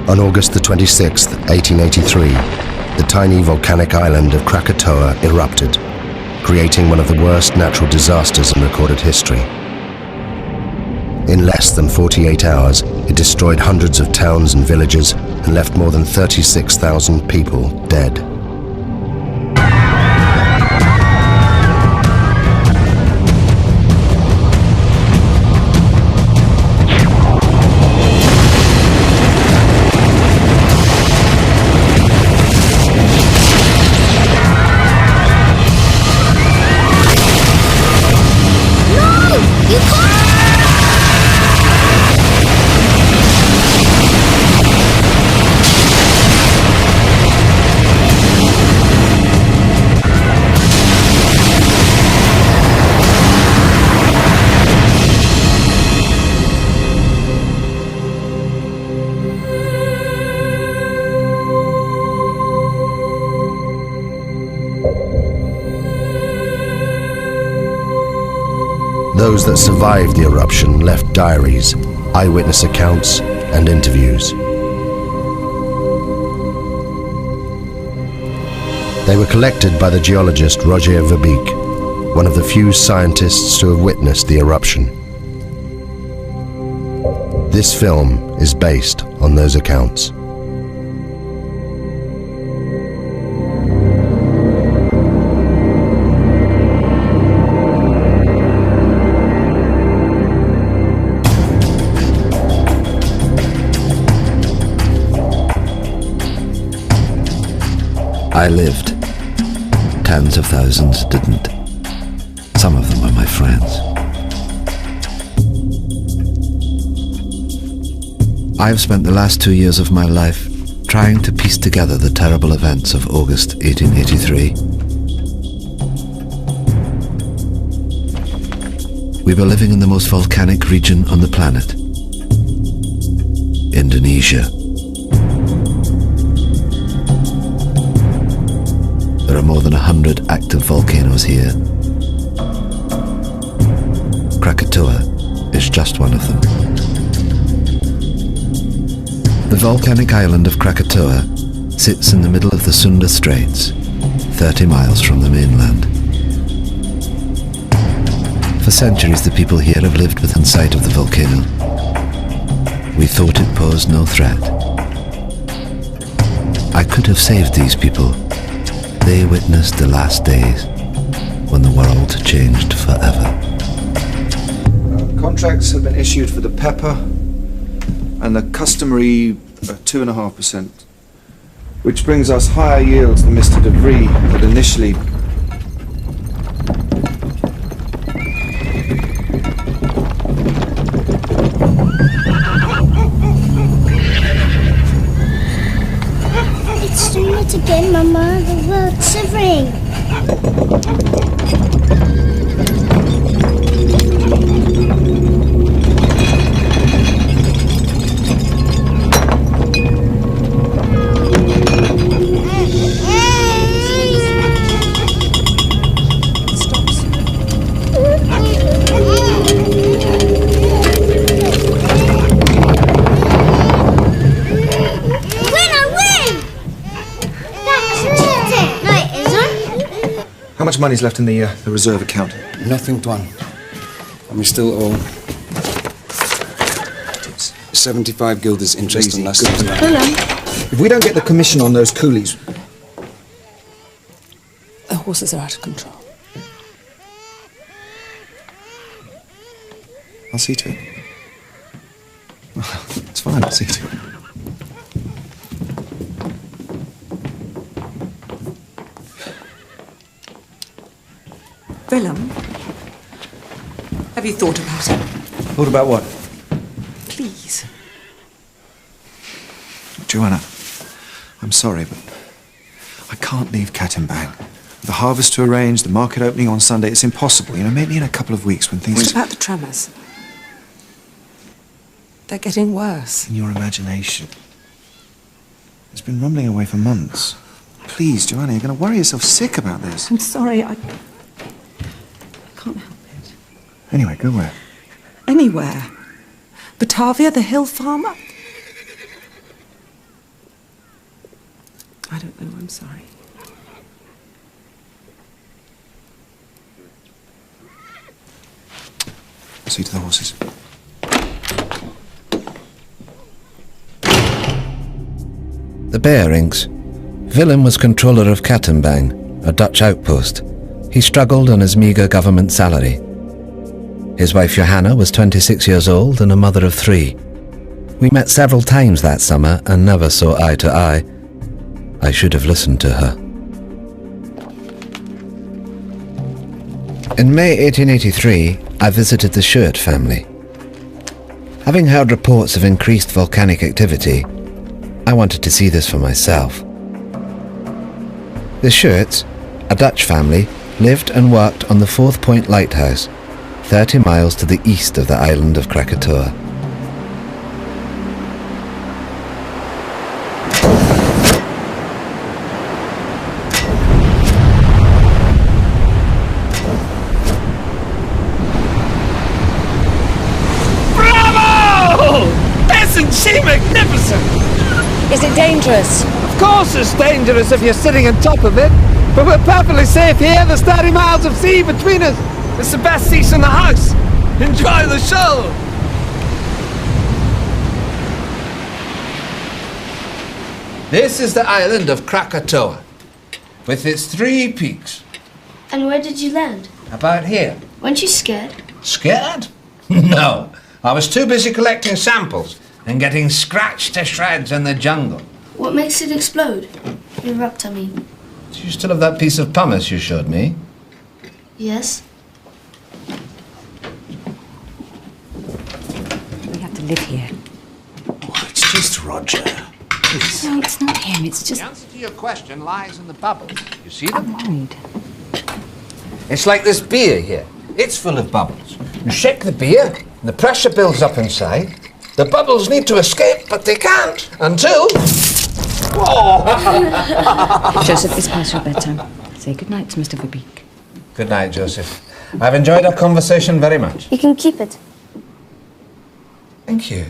On August the 26th, 1883, the tiny volcanic island of Krakatoa erupted, creating one of the worst natural disasters in recorded history. In less than 48 hours, it destroyed hundreds of towns and villages and left more than 36,000 people dead. Those that survived the eruption left diaries, eyewitness accounts, and interviews. They were collected by the geologist Roger Verbeek, one of the few scientists to have witnessed the eruption. This film is based on those accounts. I lived. Tens of thousands didn't. Some of them were my friends. I've spent the last 2 years of my life trying to piece together the terrible events of August 1883. We were living in the most volcanic region on the planet, Indonesia. There are more than 100 active volcanoes here. Krakatoa is just one of them. The volcanic island of Krakatoa sits in the middle of the Sunda Straits, 30 miles from the mainland. For centuries, the people here have lived within sight of the volcano. We thought it posed no threat. I could have saved these people. They witnessed the last days when the world changed forever. Contracts have been issued for the pepper and the customary 2.5%, which brings us higher yields than Mr. DeVries had initially. It's doing it again, Mama. The world's shivering. How much money's left in the reserve account? Nothing, Tuan. And we still owe 75 guilders interest on last year's land. If we don't get the commission on those coolies... The horses are out of control. I'll see to it. Well, it's fine, I'll see to it. Willem, have you thought about it? Thought about what? Please. Joanna, I'm sorry, but I can't leave Katimbang. The harvest to arrange, the market opening on Sunday, it's impossible. You know, maybe in a couple of weeks when things... What about the tremors? They're getting worse. In your imagination. It's been rumbling away for months. Please, Joanna, you're going to worry yourself sick about this. I'm sorry, I can't help it. Anyway, go where? Anywhere. Batavia, the hill farmer. I don't know, I'm sorry. See to the horses. The bearings. Willem was controller of Kattenbang, a Dutch outpost. He struggled on his meagre government salary. His wife Johanna was 26 years old and a mother of 3. We met several times that summer and never saw eye to eye. I should have listened to her. In May 1883, I visited the Schuurt family. Having heard reports of increased volcanic activity, I wanted to see this for myself. The Schuurts, a Dutch family, lived and worked on the 4th Point Lighthouse, 30 miles to the east of the island of Krakatoa. Bravo! Isn't she magnificent? Is it dangerous? Of course it's dangerous if you're sitting on top of it, but we're perfectly safe here. There's 30 miles of sea between us. It's the best seats in the house. Enjoy the show. This is the island of Krakatoa, with its 3 peaks. And where did you land? About here. Weren't you scared? Scared? No. I was too busy collecting samples and getting scratched to shreds in the jungle. What makes it explode? Erupt, I mean. Do you still have that piece of pumice you showed me? Yes? We have to live here. Oh, it's just Roger. No, it's not him, it's just... The answer to your question lies in the bubbles. You see them? I'm worried. It's like this beer here. It's full of bubbles. You shake the beer, and the pressure builds up inside. The bubbles need to escape, but they can't until... Joseph, it's past your bedtime. Say goodnight to Mr. Verbeek. Good night, Joseph. I've enjoyed our conversation very much. You can keep it. Thank you.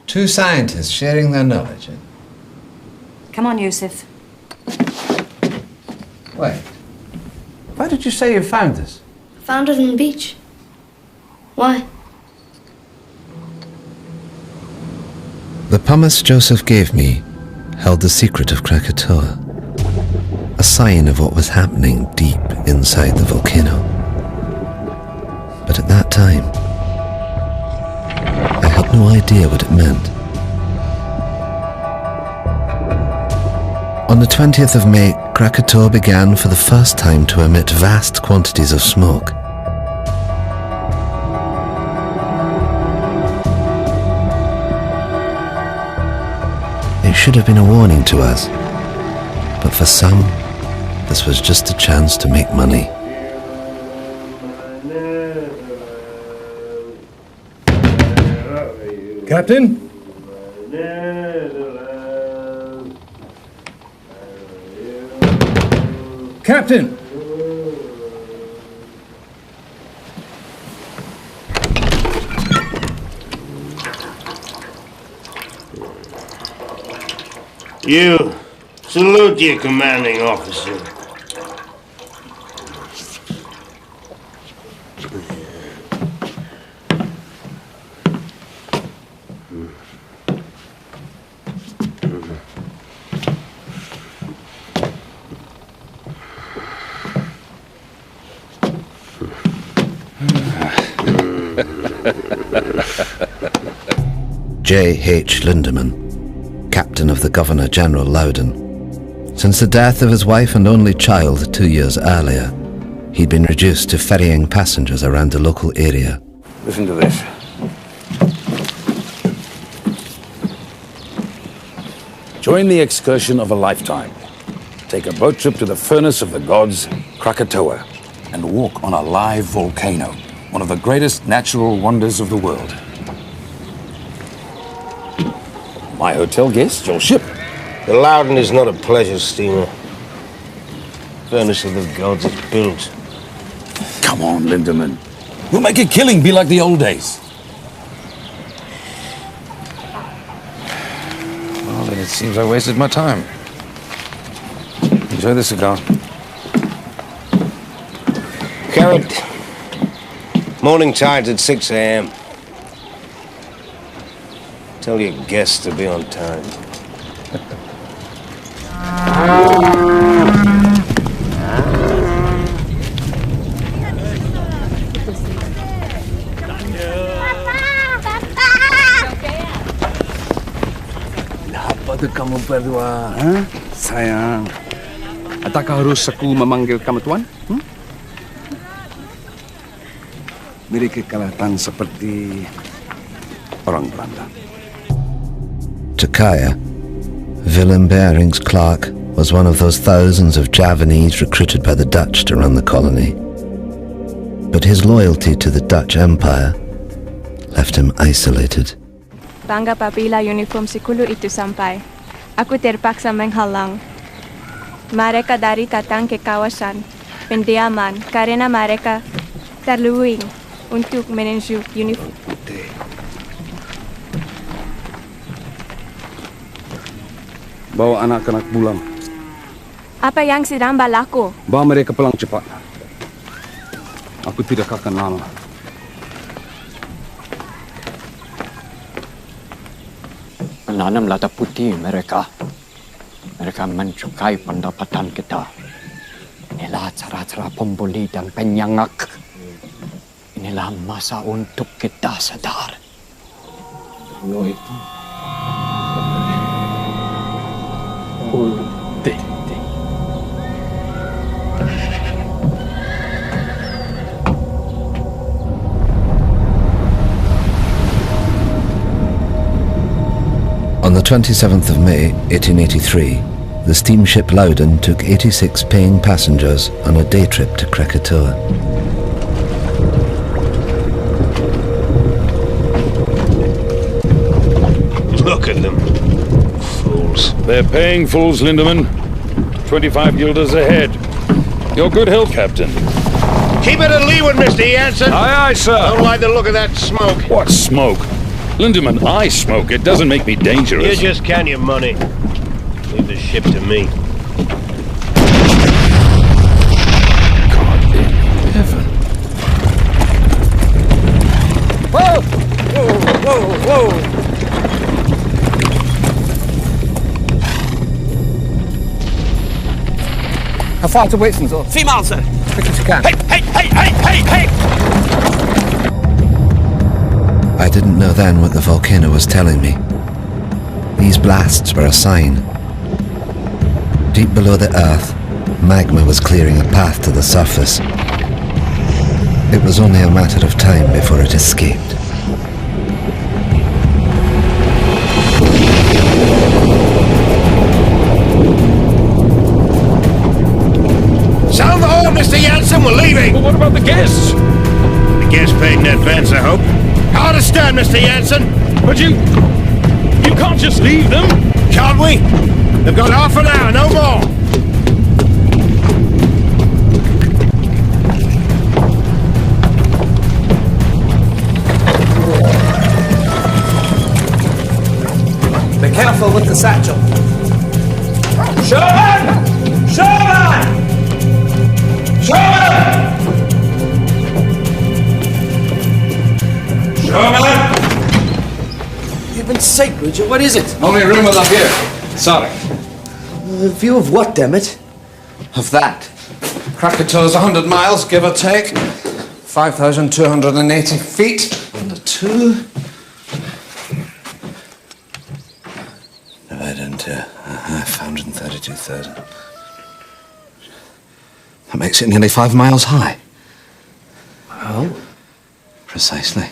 2 scientists sharing their knowledge. Come on, Joseph. Wait. Why did you say you found this? Found it on the beach. Why? The pumice Joseph gave me held the secret of Krakatoa, a sign of what was happening deep inside the volcano. But at that time, I had no idea what it meant. On the 20th of May, Krakatoa began for the first time to emit vast quantities of smoke. It should have been a warning to us, but for some, this was just a chance to make money. Captain? Captain! You salute your commanding officer. J.H. Lindemann, captain of the Governor-General Loudon. Since the death of his wife and only child 2 years earlier, he'd been reduced to ferrying passengers around the local area. Listen to this. Join the excursion of a lifetime. Take a boat trip to the furnace of the gods, Krakatoa, and walk on a live volcano, one of the greatest natural wonders of the world. My hotel guest, your ship. The Loudon is not a pleasure steamer. Furnace of the gods is built. Come on, Lindemann. We'll make a killing be like the old days. Well, then it seems I wasted my time. Enjoy the cigar. Carrot. Morning tide's at 6 a.m. Tell your guests to be on time. Apa tu kamu berdua? Sayang. Adakah harus aku memanggil kamu tuan? Mereka kelihatan seperti orang Belanda. To Kaya, Willem Barings Clark was one of those thousands of Javanese recruited by the Dutch to run the colony. But his loyalty to the Dutch Empire left him isolated. Bangga apabila uniform sikulu itu sampai. Aku terpaksa menghalang mereka dari datang ke kawasan pendiaman karena mereka terluing untuk menuju uniform. Bawa anak-anak pulang. Apa yang sedang berlaku? Bawa mereka pulang cepat. Aku tidak akan lama. Menanam lada putih mereka. Mereka mencukai pendapatan kita. Inilah cara-cara pembuli dan penyangak. Inilah masa untuk kita sadar. On the 27th of May, 1883, the steamship Loudon took 86 paying passengers on a day trip to Krakatoa. Look at them. Fools. They're paying fools, Lindemann. 25 guilders ahead. Your good health, Captain. Keep it at leeward, Mr. Jansen. Aye, aye, sir. Don't like the look of that smoke. What smoke? Lindemann, I smoke. It doesn't make me dangerous. You just count your money. Leave the ship to me. God in heaven. Whoa! Whoa, whoa, whoa! How far to Whitson's? 3 miles, sir. Quick as you can. Hey! I didn't know then what the volcano was telling me. These blasts were a sign. Deep below the earth, magma was clearing a path to the surface. It was only a matter of time before it escaped. Sound the horn, Mr. Jansen, we're leaving! Well, what about the guests? The guests paid in advance, I hope. I understand, Mr. Jansen. But you can't just leave them. Can't we? They've got half an hour, no more. Be careful with the satchel. Sherman! Heaven's sake, Richard, what is it? Only room up here. Sorry. A view of what, damn it? Of that. Krakatau's 100 miles, give or take. 5,280 feet. On the 2. Divided into 532,000. That makes it nearly 5 miles high. Well? Precisely.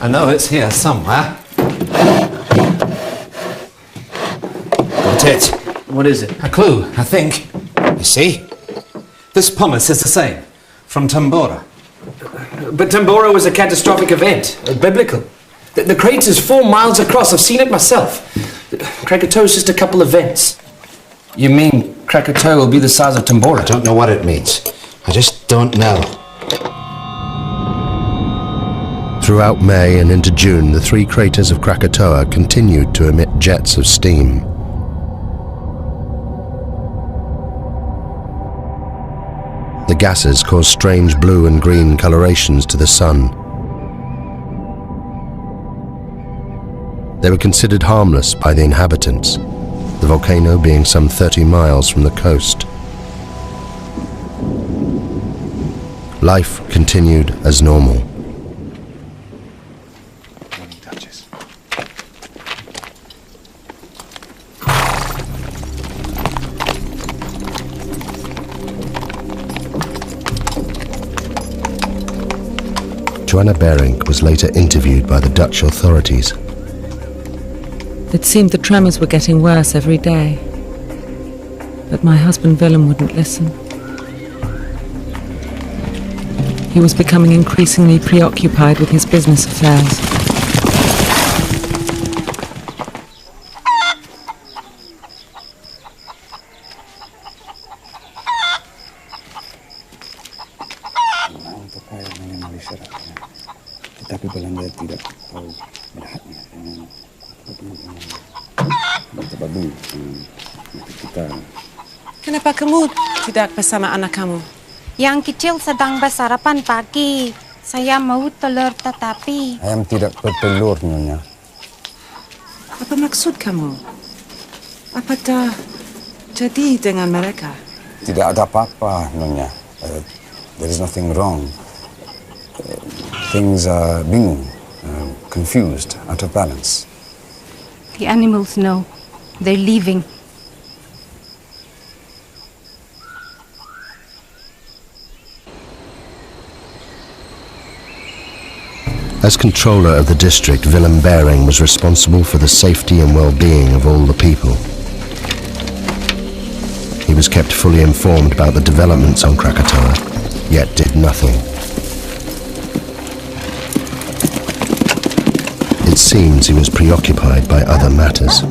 I know it's here somewhere. Got it. What is it? A clue, I think. You see? This pumice is the same. From Tambora. But Tambora was a catastrophic event. Biblical. The crater's 4 miles across. I've seen it myself. Krakatau's just a couple of vents. You mean Krakatau will be the size of Tambora? I don't know what it means. I just don't know. Throughout May and into June, the three craters of Krakatoa continued to emit jets of steam. The gases caused strange blue and green colorations to the sun. They were considered harmless by the inhabitants, the volcano being some 30 miles from the coast. Life continued as normal. Joanna Berink was later interviewed by the Dutch authorities. It seemed the tremors were getting worse every day. But my husband Willem wouldn't listen. He was becoming increasingly preoccupied with his business affairs. Tetapi Belanda tidak tahu melihatnya dengan babu kita. Kenapa kamu tidak bersama anak kamu? Yang kecil sedang bersarapan pagi. Saya mau telur tetapi... Ayam tidak bertelur, Nyonya. Apa maksud kamu? Apa dah jadi dengan mereka? Tidak ada apa-apa, Nyonya. There is nothing wrong. Things are bingung, confused, out of balance. The animals know. They're leaving. As controller of the district, Willem Bering was responsible for the safety and well-being of all the people. He was kept fully informed about the developments on Krakatoa, yet did nothing. It seems he was preoccupied by other matters.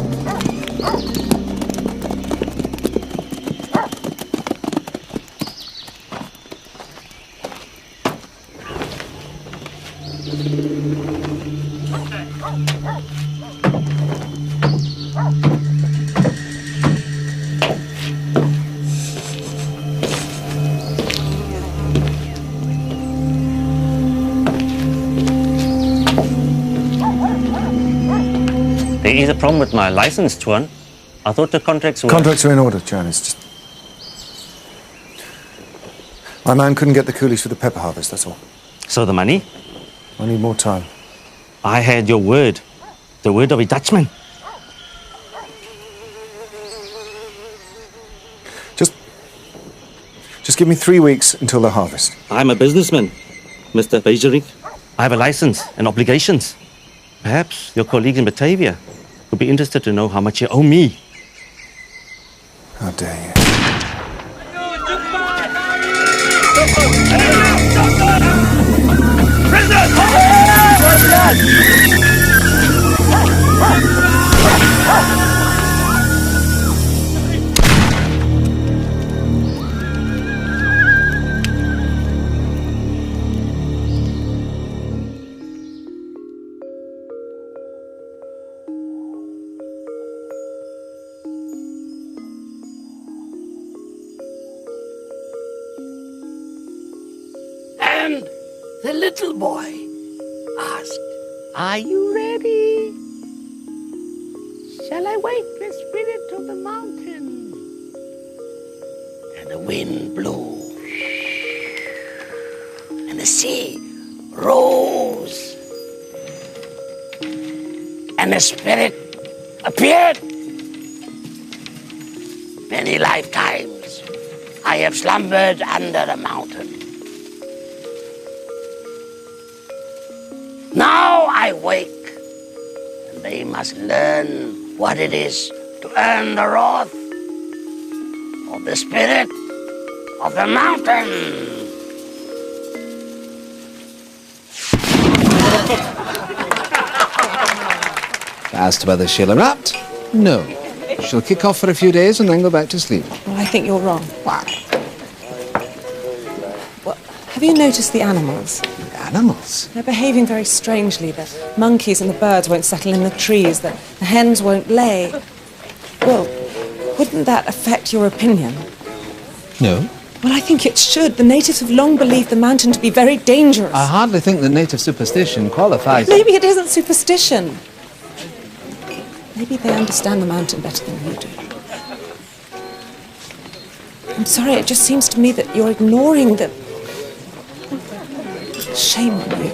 There is a problem with my license, Tuan. I thought the contracts were... Contracts are in order, John. It's just... My man couldn't get the coolies for the pepper harvest, that's all. So the money? I need more time. I had your word. The word of a Dutchman. Just give me 3 weeks until the harvest. I'm a businessman, Mr. Bejerink. I have a license and obligations. Perhaps your colleagues in Batavia would be interested to know how much you owe me. How dare you? And the little boy asked, "Are you ready? Shall I wake the spirit of the mountain?" And the wind blew, and the sea rose, and the spirit appeared. Many lifetimes I have slumbered under the mountain. Now I wake, and they must learn what it is to earn the wrath of the spirit of the mountain. As to whether she'll erupt, no. She'll kick off for a few days and then go back to sleep. Well, I think you're wrong. Why? Well, have you noticed the animals? animals. They're behaving very strangely. The monkeys and the birds won't settle in the trees. The hens won't lay. Well, wouldn't that affect your opinion? No. Well, I think it should. The natives have long believed the mountain to be very dangerous. I hardly think the native superstition qualifies. Maybe it isn't superstition. Maybe they understand the mountain better than you do. I'm sorry, it just seems to me that you're ignoring the... Shame on you.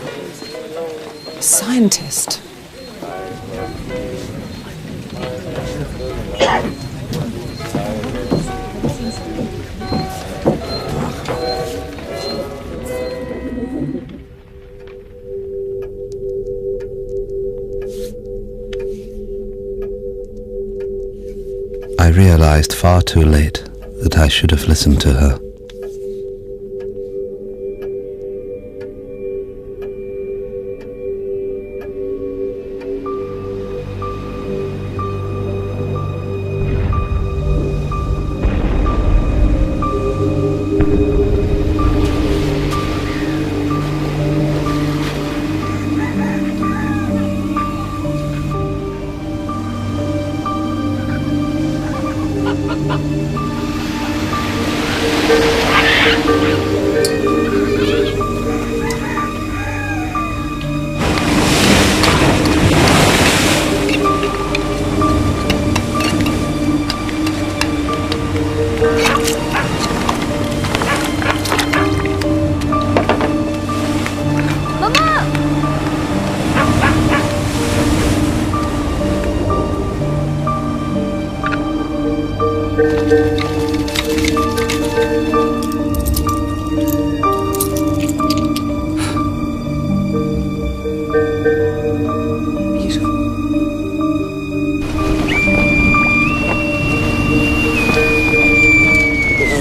A scientist. I realized far too late that I should have listened to her.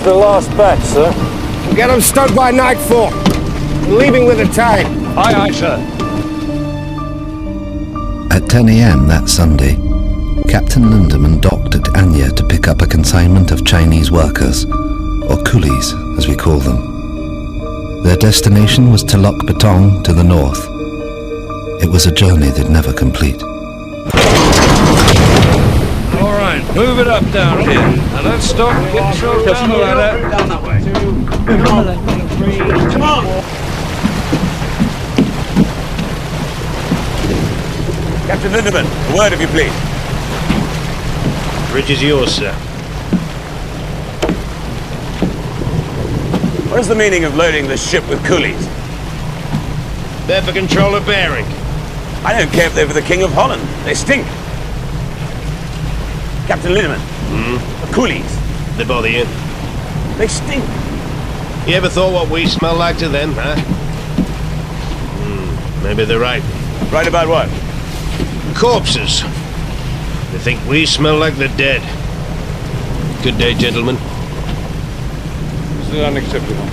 The last batch, sir. We'll get them stowed by nightfall. We're leaving with the tide. Aye, aye, sir. At 10 a.m. that Sunday, Captain Lindemann docked at Anya to pick up a consignment of Chinese workers, or coolies as we call them. Their destination was Telok Betong to the north. It was a journey they'd never complete. All right, move it up down here. Now let's stop. Get yourself down the ladder. Down that way. 2, come on. 3, come on. Captain Lindemann, a word if you please. Bridge is yours, sir. What is the meaning of loading the ship with coolies? They're for control of bearing. I don't care if they're for the King of Holland. They stink. Captain Lindemann, the coolies. They bother you? They stink. You ever thought what we smell like to them, huh? Maybe they're right. Right about what? Corpses. They think we smell like the dead. Good day, gentlemen. This is unacceptable.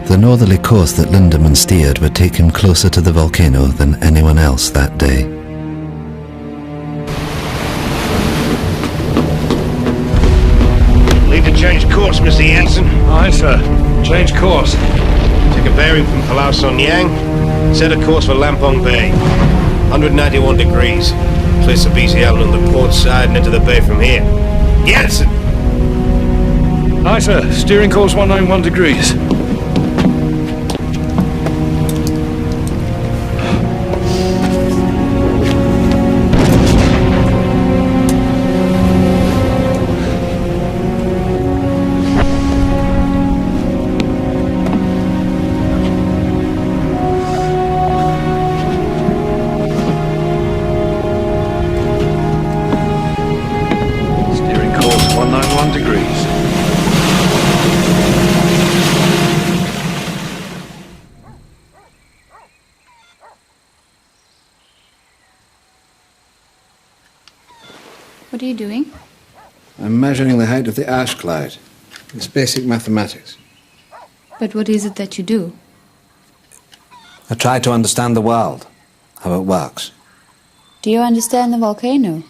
The northerly course that Lindemann steered would take him closer to the volcano than anyone else that day. Need to change course, Mr. Jansen. Aye, sir. Change course. Take a bearing from Palau Son Yang. Set a course for Lampong Bay. 191 degrees. Place the BC Island on the port side and into the bay from here. Jansen! Aye, sir. Steering course 191 degrees. What are you doing? I'm measuring the height of the ash cloud. It's basic mathematics. But what is it that you do? I try to understand the world, how it works. Do you understand the volcano?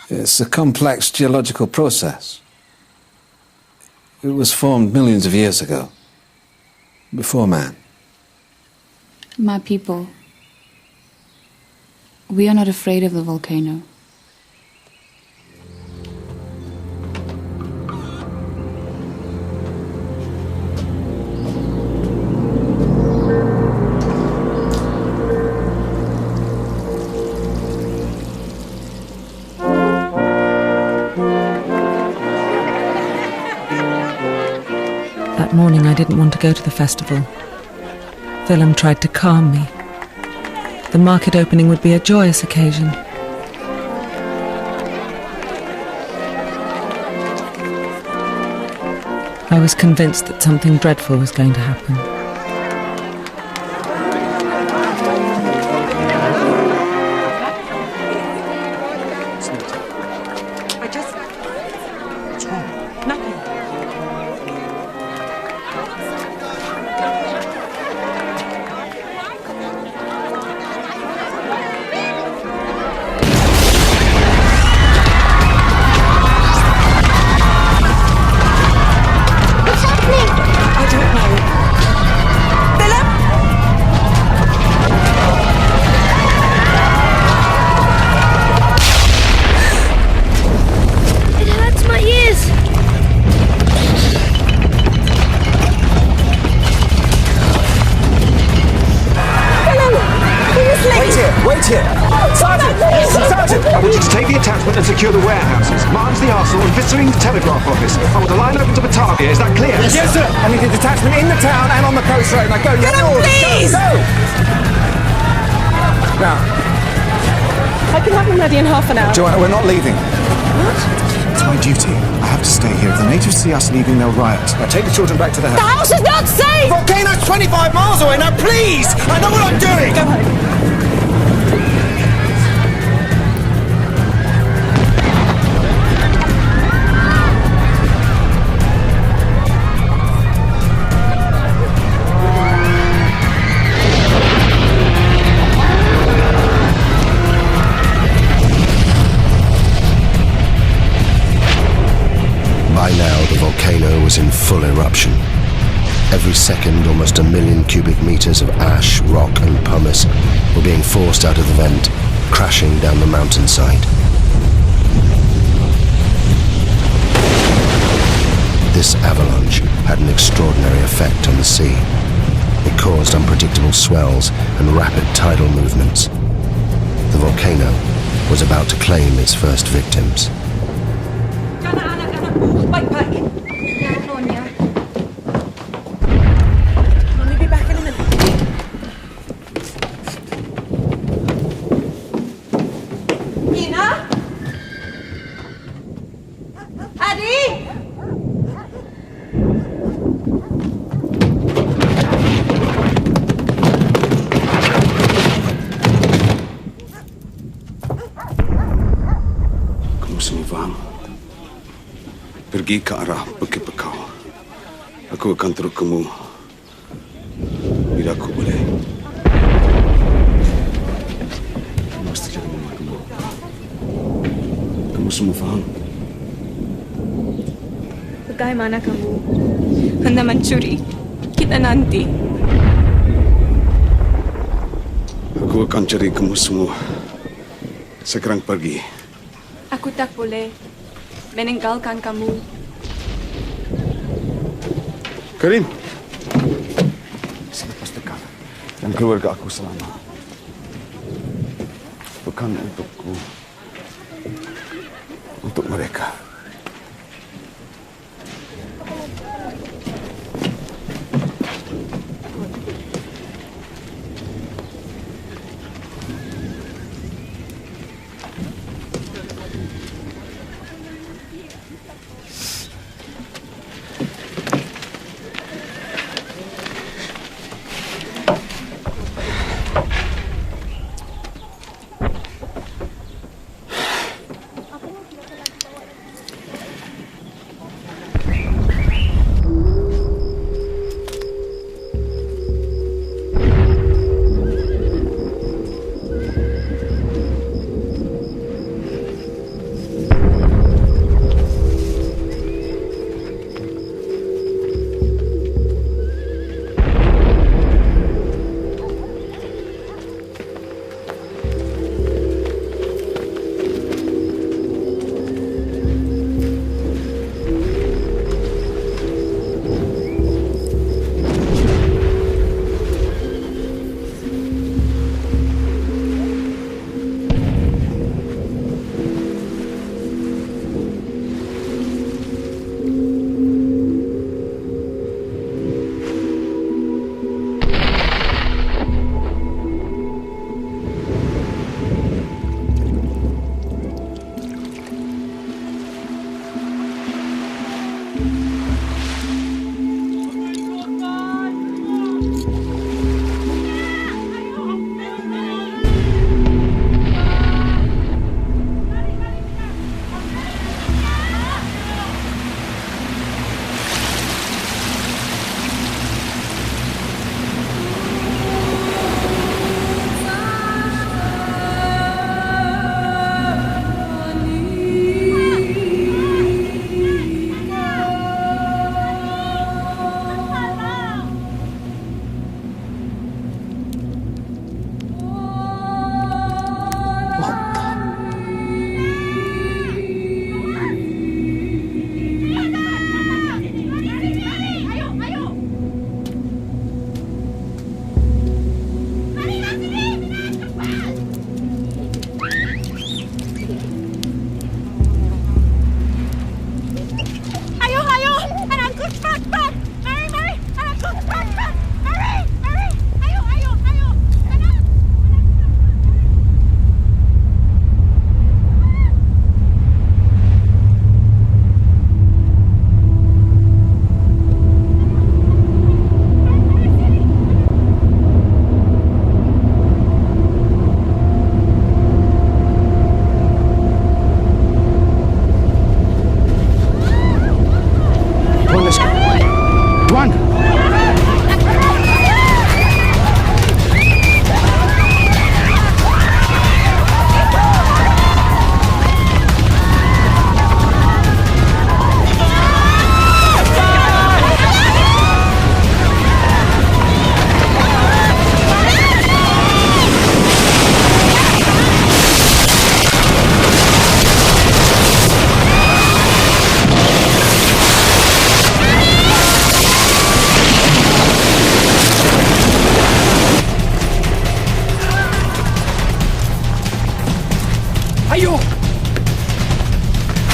It's a complex geological process. It was formed millions of years ago, before man. My people, we are not afraid of the volcano. That morning I didn't want to go to the festival. Willem tried to calm me. The market opening would be a joyous occasion. I was convinced that something dreadful was going to happen. Secure the warehouses, Martin's the arsenal, and Vissering's telegraph office. I want a line open to Batavia, is that clear? Yes, sir. I need a detachment in the town and on the coast road. Now go, Get him, please! Go! Now, I can have him ready in half an hour. Joanna, we're not leaving. What? It's my duty. I have to stay here. If the natives see us leaving, they'll riot. Now take the children back to the house. The house is not safe! The volcano's 25 miles away. Now, please! I know what I'm doing! Go home. By now, the volcano was in full eruption. Every second, almost 1 million cubic meters of ash, rock, and pumice were being forced out of the vent, crashing down the mountainside. This avalanche had an extraordinary effect on the sea. It caused unpredictable swells and rapid tidal movements. The volcano was about to claim its first victims. Backpack. I'll be back in a minute. Nina? Addy? Kamu semua faham? Pergi ke arah Bukit Bekau. Aku akan terus kamu bila aku boleh. Kamu mesti jaga mama kamu. Kamu semua faham? Bagaimana kamu hendak mencuri kita nanti? Aku akan cari kamu semua sekarang pergi. Aku tak boleh meninggalkan kamu. Karim, selepas dekat dan keluarga aku selamat. Bukan untukku, untuk mereka.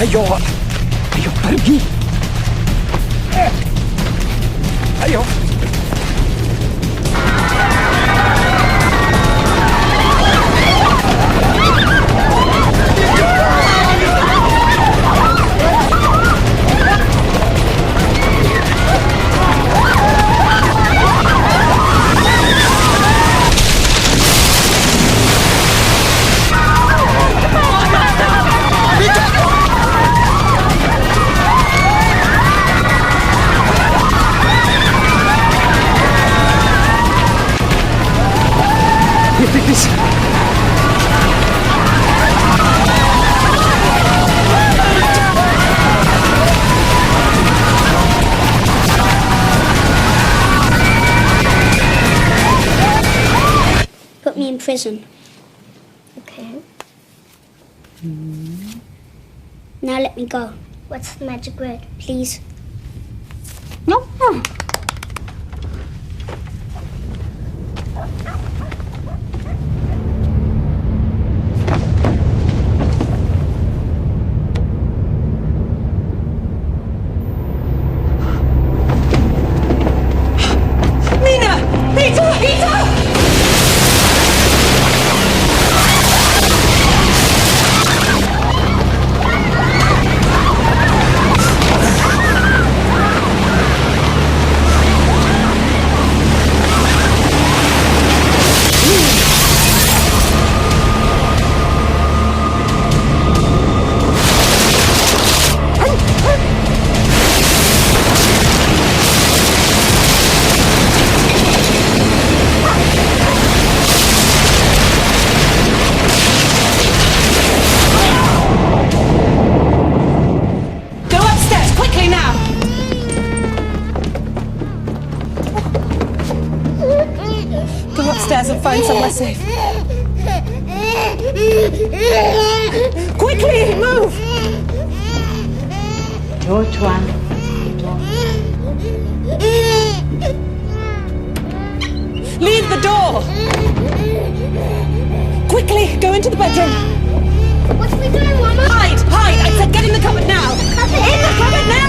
Ayo! Ayo pergi! Ayo! Please. Put me in prison. Okay. Now let me go. What's the magic word, please? No. Upstairs and find somewhere safe. Quickly, move! Door, Tuan. Leave the door! Quickly, go into the bedroom. What are we doing, Mama? Hide! Hide! I said get in the cupboard now! In the cupboard now!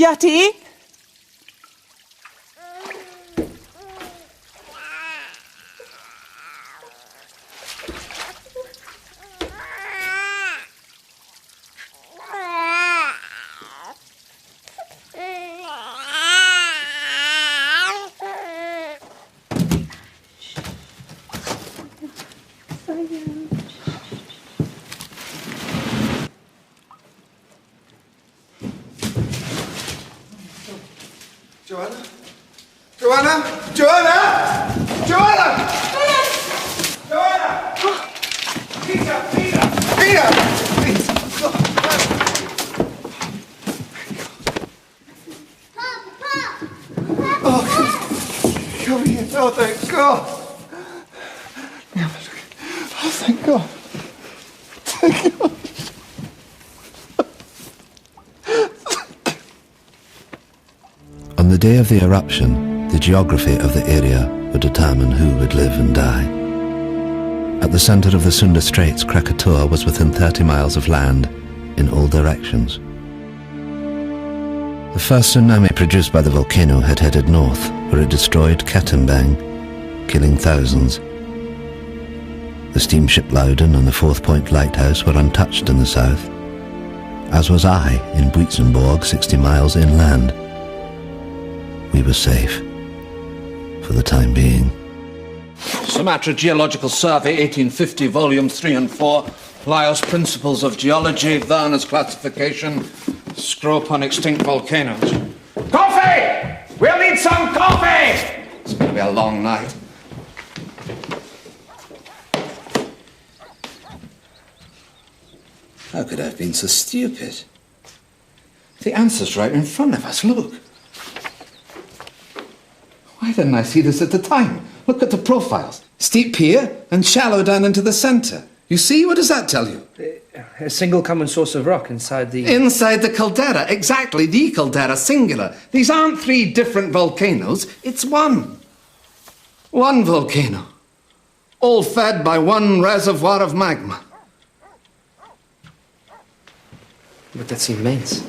Yati? Joanna? Joanna? Joanna? Joanna! Joanna! Peter! Peter! Peter! Please! Oh, come here. Oh, thank God. Oh, thank God. Thank God. day of the eruption, the geography of the area would determine who would live and die. At the center of the Sunda Straits, Krakatoa was within 30 miles of land in all directions. The first tsunami produced by the volcano had headed north, where it destroyed Katimbang, killing thousands. The steamship Loudon and the Fourth Point Lighthouse were untouched in the south, as was I in Buitzenborg, 60 miles inland. We were safe, for the time being. Sumatra Geological Survey, 1850, volumes 3 and 4. Lyell's Principles of Geology, Werner's Classification, Scrope on Extinct Volcanoes. Coffee! We'll need some coffee! It's going to be a long night. How could I have been so stupid? The answer's right in front of us, look. Why didn't I see this at the time? Look at the profiles. Steep here and shallow down into the centre. You see? What does that tell you? A single common source of rock inside the... Inside the caldera, exactly, the caldera, singular. These aren't 3 different volcanoes, it's one. One volcano. All fed by one reservoir of magma. But that's immense.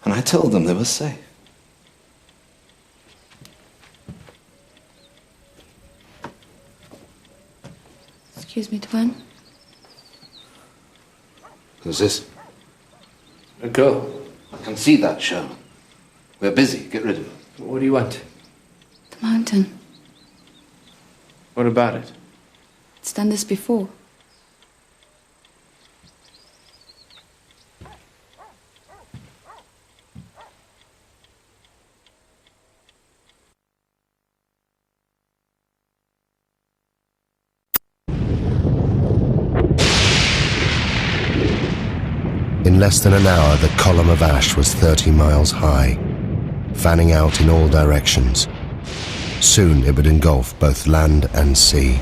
And I told them they were safe. Excuse me, Tuan. Who's this? A girl. I can see that, Sherman. We're busy. Get rid of it. What do you want? The mountain. What about it? It's done this before. In less than an hour, the column of ash was 30 miles high, fanning out in all directions. Soon it would engulf both land and sea.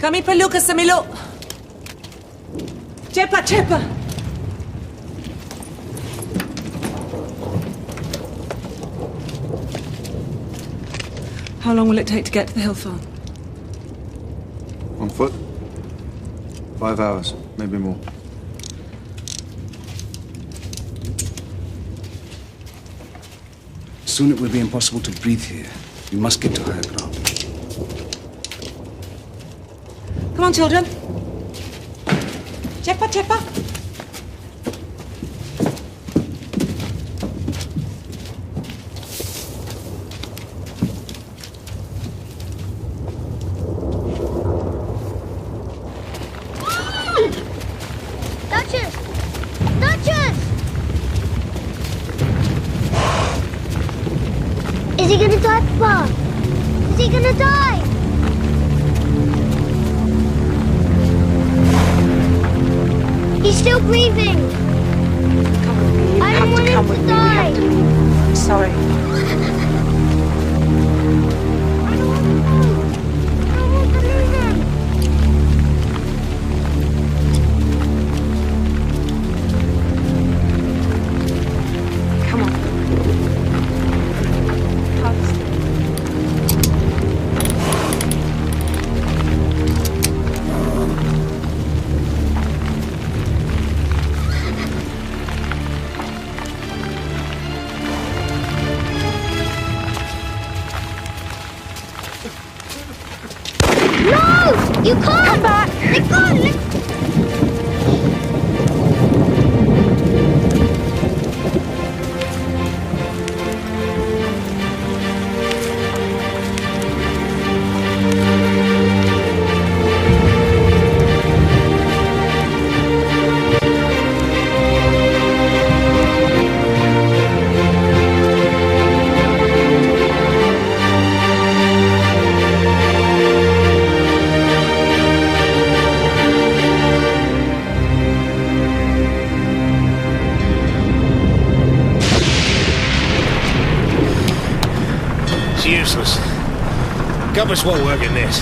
Kami perlu ke Semiluk. Cepat, cepat. How long will it take to get to the hill farm? On foot? 5 hours, maybe more. Soon it will be impossible to breathe here. We must get to higher ground. Come on, children. Cepat, cepat. Duchess! Duchess! Is he gonna die, Papa? Is he gonna die? He's still breathing. I don't want him to die. I'm sorry. Come on. No! You can't! Come back! Let go! It's useless. Compass won't work in this.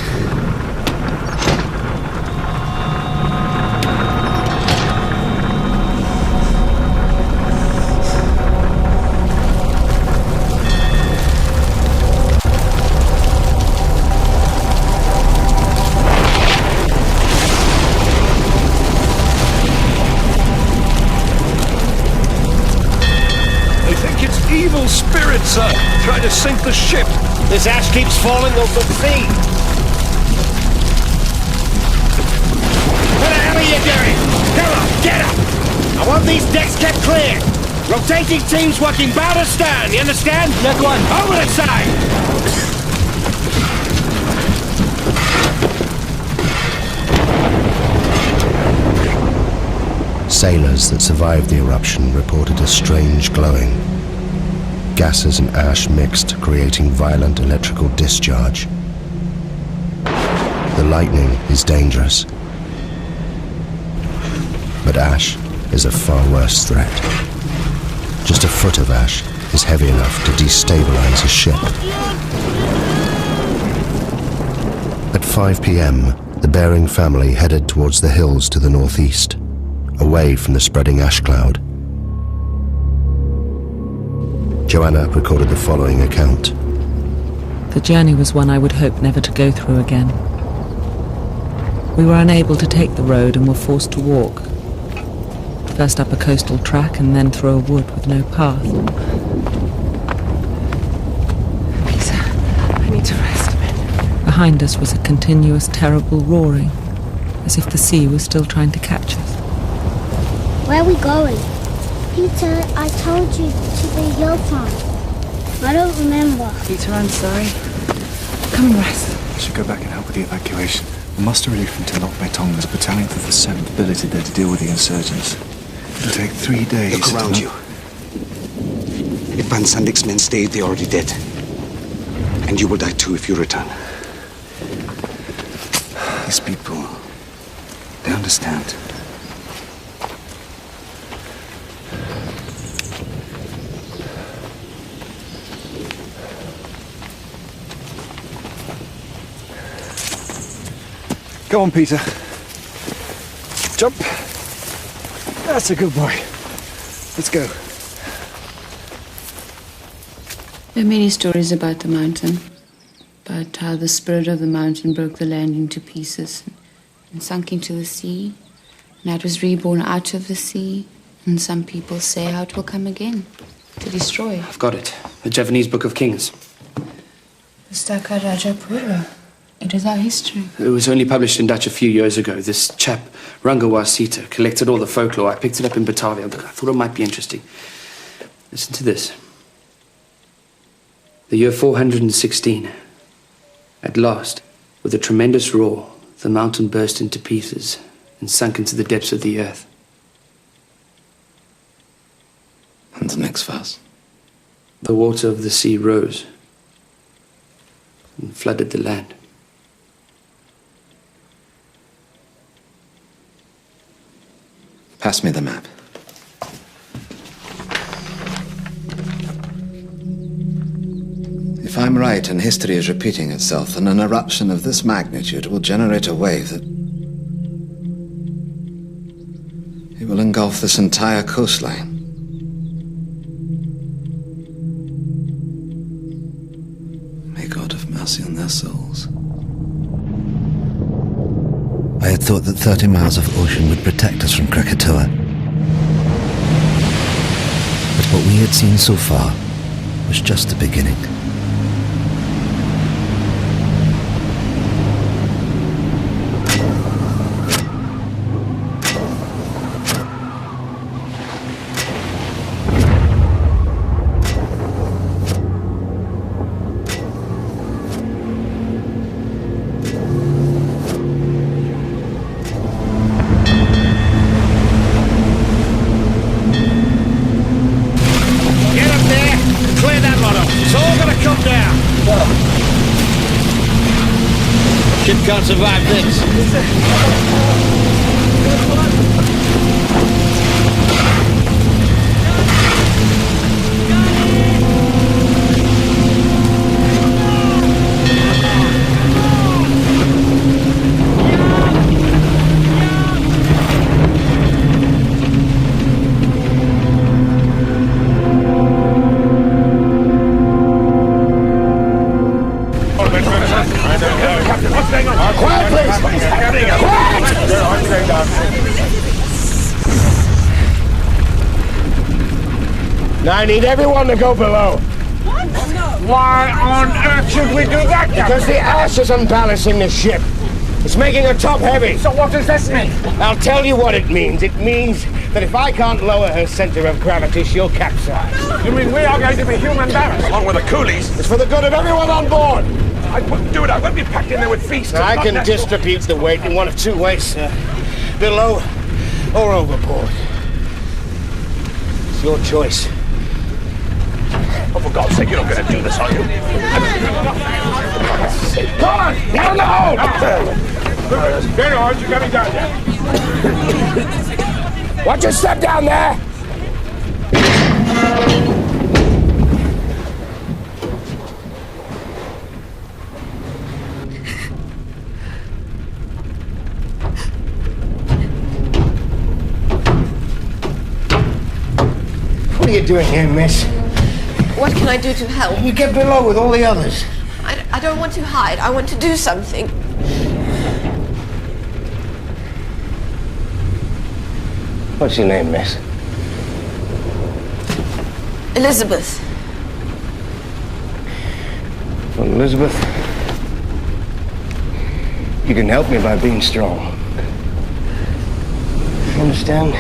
Evil spirits, sir, trying to sink the ship. This ash keeps falling over the sea. What the hell are you doing? Come on, get up! I want these decks kept clear. Rotating teams working bow to stern, you understand? That one. Over the side! Sailors that survived the eruption reported a strange glowing. Gases and ash mixed, creating violent electrical discharge. The lightning is dangerous, but ash is a far worse threat. Just a foot of ash is heavy enough to destabilize a ship. At 5 p.m., the Bering family headed towards the hills to the northeast, away from the spreading ash cloud. Joanna recorded the following account. The journey was one I would hope never to go through again. We were unable to take the road and were forced to walk. First up a coastal track and then through a wood with no path. Peter, I need to rest a bit. Behind us was a continuous, terrible roaring, as if the sea was still trying to catch us. Where are we going? Peter, I told you to the hill farm. I don't remember. Peter, I'm sorry. Come and rest. I should go back and help with the evacuation. The muster relief from Tenok Betong. There's a battalion of the 7th billeted there to deal with the insurgents. It'll take 3 days. Look around you. If Van Sandik's men stayed, they're already dead. And you will die too if you return. These people, they understand. Go on, Peter. Jump. That's a good boy. Let's go. There are many stories about the mountain, about how the spirit of the mountain broke the land into pieces and sunk into the sea, and how it was reborn out of the sea, and some people say how it will come again, to destroy. I've got it. The Javanese Book of Kings. The Staka Rajapura. It is our history. It was only published in Dutch a few years ago. This chap, Rangawa Sita, collected all the folklore. I picked it up in Batavia. I thought it might be interesting. Listen to this. The year 416. At last, with a tremendous roar, the mountain burst into pieces and sunk into the depths of the earth. And the next verse. The water of the sea rose and flooded the land. Pass me the map. If I'm right and history is repeating itself, then an eruption of this magnitude will generate a wave that... it will engulf this entire coastline. May God have mercy on their souls. I had thought that 30 miles of ocean would protect us from Krakatoa. But what we had seen so far was just the beginning. Can't survive this. Now I need everyone to go below. What? Why on earth should we do that? Because the ash is unbalancing the ship. It's making her top heavy. So what does this mean? I'll tell you what it means. It means that if I can't lower her center of gravity, she'll capsize. You mean we are going to be human barracks? Along with the coolies? It's for the good of everyone on board. I wouldn't do it. I wouldn't be packed in there with feasts. Now, I can distribute the weight in one of two ways, sir. Below or overboard. It's your choice. Oh, for God's sake, you're not going to do this, are you? Come on! Down the hole! Very hard, you got me down there. Watch your step down there! What are you doing here, miss? What can I do to help? You get below with all the others. I don't want to hide. I want to do something. What's your name, miss? Elizabeth. Well, Elizabeth, you can help me by being strong. You understand?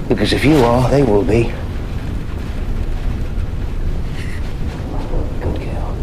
Because if you are, they will be. Good girl.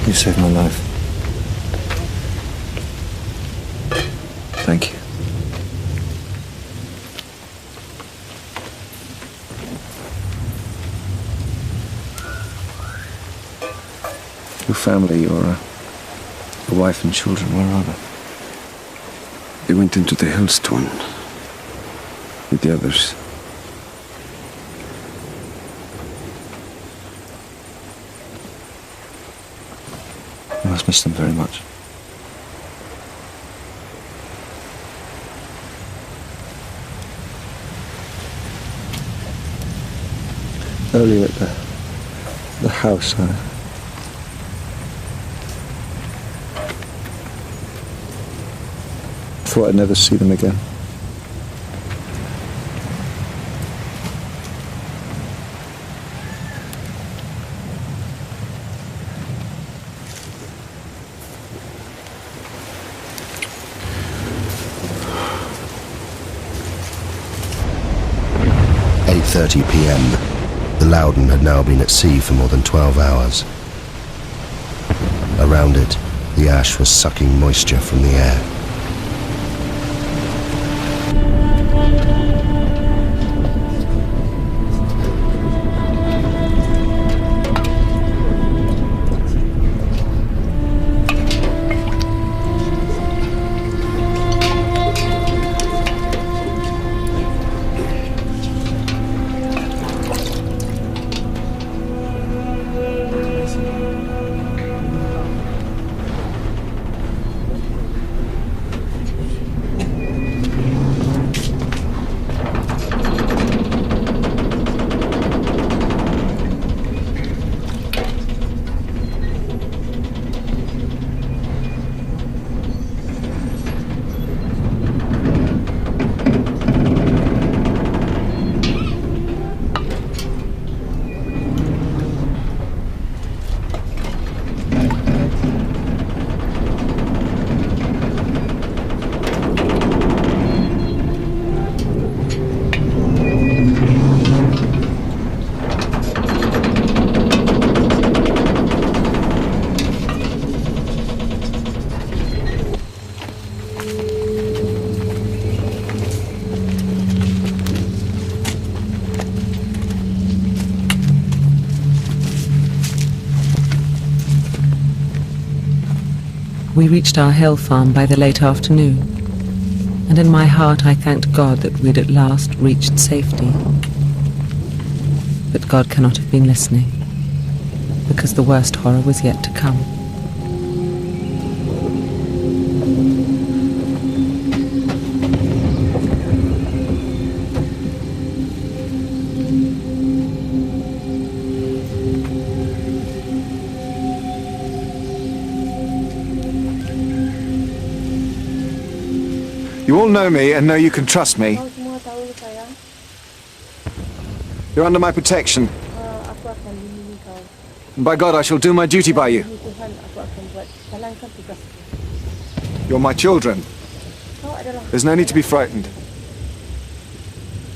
You saved my life. Thank you. Your family, your wife and children, where are they? They went into the hills, Tuan, with the others. You must miss them very much. Earlier at the house, I thought I'd never see them again. At 8:30 p.m. The Loudon had now been at sea for more than 12 hours. Around it, the ash was sucking moisture from the air. We reached our hill farm by the late afternoon, and in my heart I thanked God that we'd at last reached safety. But God cannot have been listening, because the worst horror was yet to come. You all know me and know you can trust me. You're under my protection. And by God, I shall do my duty by you. You're my children. There's no need to be frightened.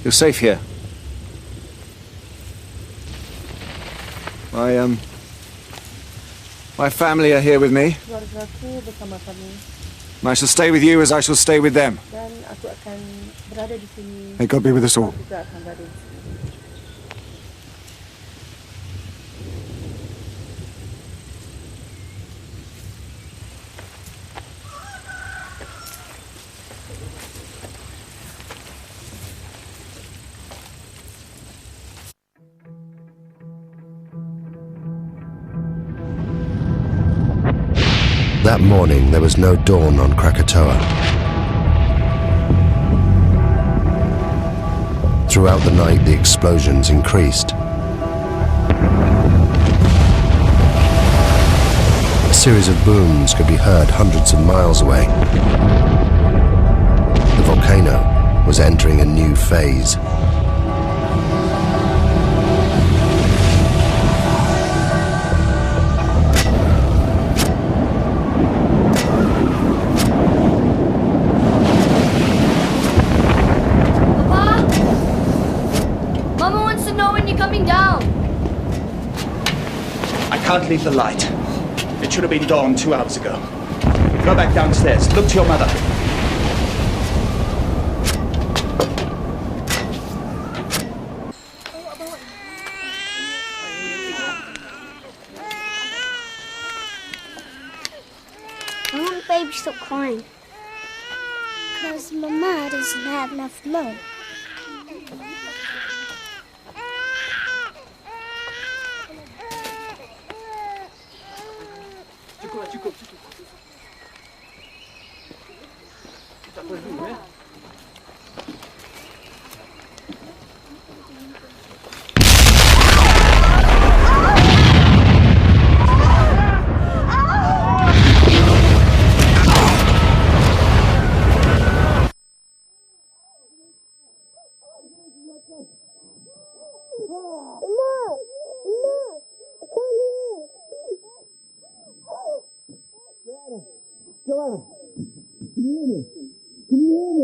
You're safe here. My family are here with me. And I shall stay with you as I shall stay with them. May God be with us all. That morning, there was no dawn on Krakatoa. Throughout the night, the explosions increased. A series of booms could be heard hundreds of miles away. The volcano was entering a new phase. I can't leave the light. It should have been dawn 2 hours ago. Go back downstairs. Look to your mother. I want baby to stop crying. Because Mama doesn't have enough milk. Joanna, can you hear me? Can you hear me?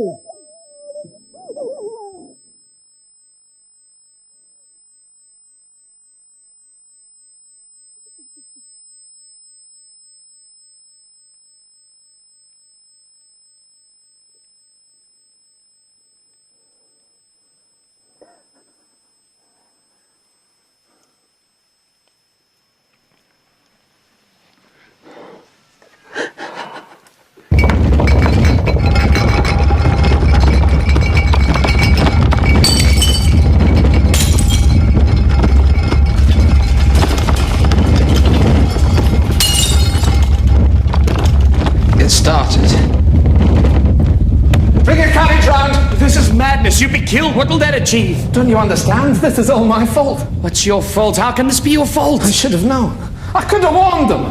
You'd be killed. What will that achieve? Don't you understand? This is all my fault. What's your fault? How can this be your fault? I should have known. I could have warned them.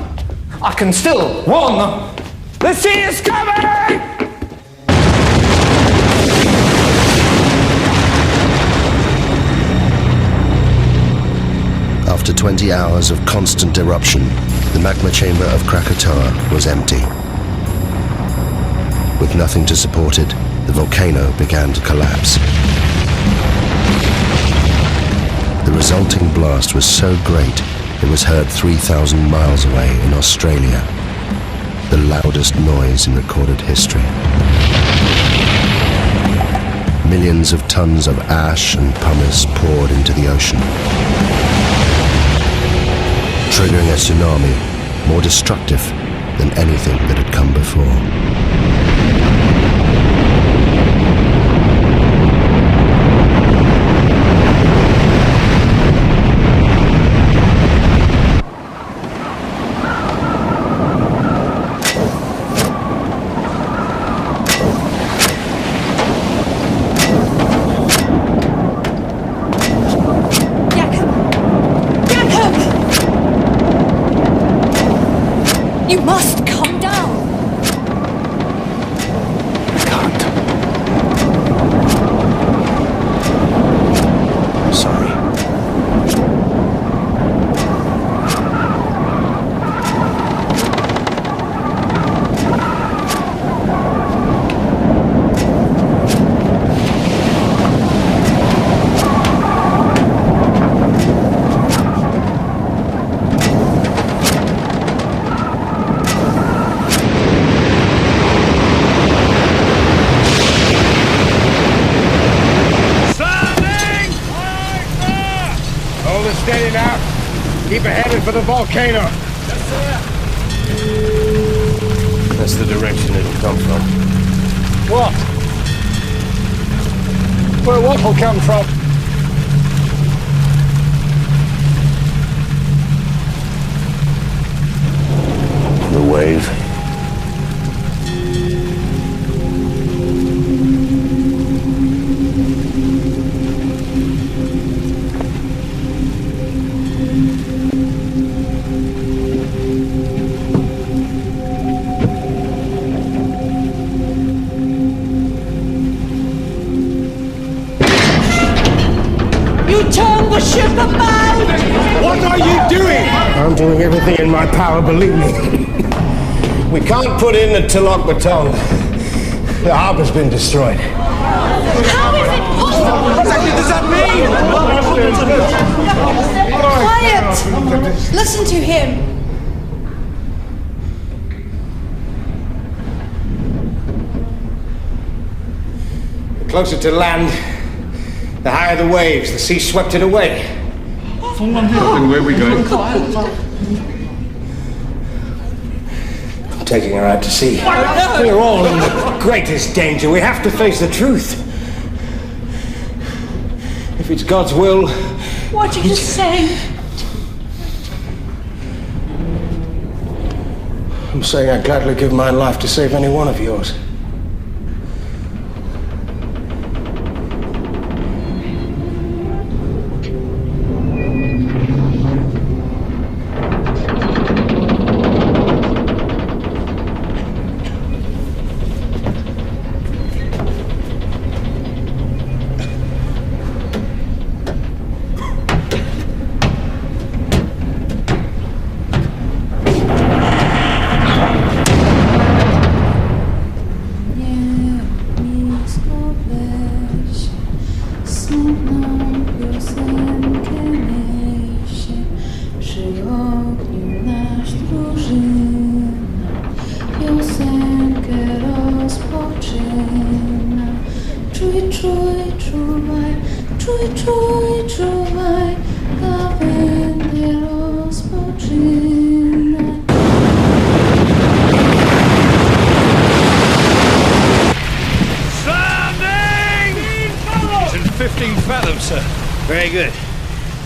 I can still warn them. The sea is coming! After 20 hours of constant eruption, the magma chamber of Krakatoa was empty. With nothing to support it, the volcano began to collapse. The resulting blast was so great, it was heard 3,000 miles away in Australia, the loudest noise in recorded history. Millions of tons of ash and pumice poured into the ocean, triggering a tsunami more destructive than anything that had come before. You must come down. Sorry. Hold it steady now. Keep it headed for the volcano. Yes, sir. That's the direction it'll come from. What? Where what will come from? The wave. You turned the ship about! What are you doing? I'm doing everything in my power, believe me. We can't put in the Tilok Baton. The harbor's been destroyed. How is it possible? What does that mean? Quiet! Listen to him. The closer to land, the higher the waves. The sea swept it away. Then where are we going? I'm taking her out to sea. We're all in the greatest danger. We have to face the truth. If it's God's will... What are you saying? I'm saying I'd gladly give my life to save any one of yours. Very good.